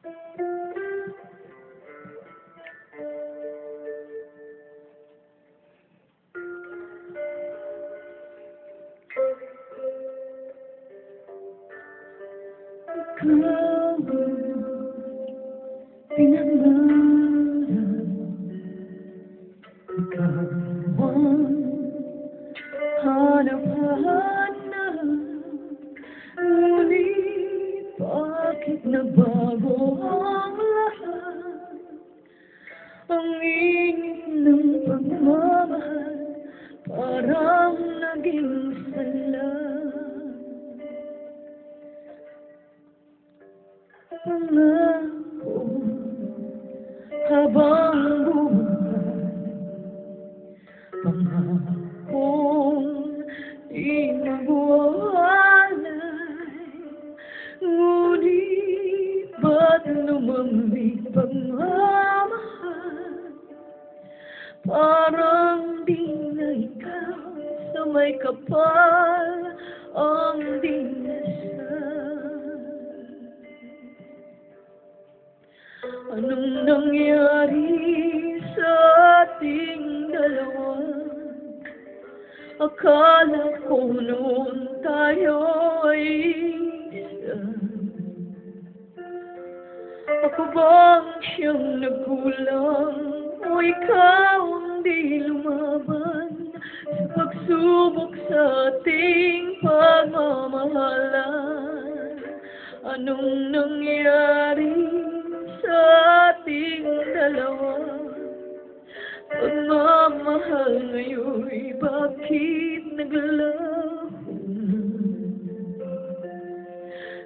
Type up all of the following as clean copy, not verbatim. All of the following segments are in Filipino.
Ikaw pinangarap, ikaw ang hanap-hanap, ngunit bakit nabago ang lahat? Ang init ng pagmamahal parang naging sala. Pangako habang buhay, pangakong di magwawalay, ngunit ba't lumamig pagmamahal? Parang di na ikaw sa may kapal ang dinasal. Anong nangyari sa ating dalawa? Akala ko noon tayo ay isa. Ako bang siyang nagkulang o ikaw ang di lumaban sa pagsubok sa ating pagmamahalan? Anong nangyari sa ating dalawa? Pagmamahal ngayon'y bakit naglaho?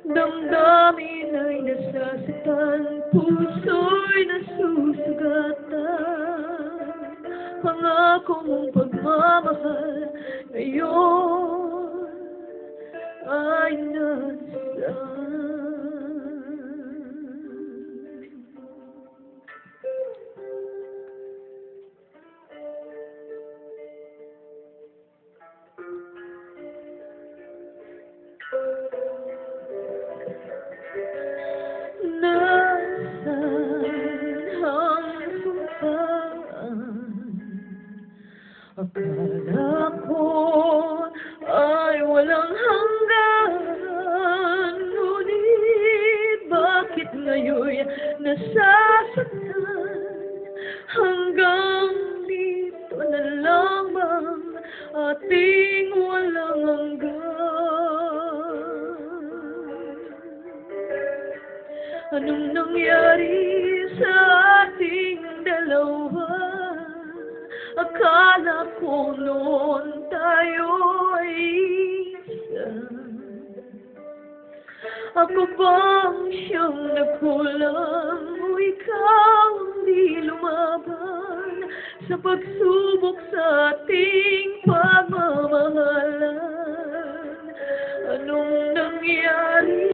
Damdamin ay nasasaktan, puso'y nasusugatan. Pangako mong pagmamahal ngayon ay nasaan? Akala ko ay walang hanggan, ngunit bakit ngayon nasasaktan? Hanggang dito na lamang ating walang hanggan. Anong nangyari sa ating dalawa? Akala ko noon tayo ay isa. Ako bang siyang nagkulang o ikaw ang di lumaban sa pagsubok sa ating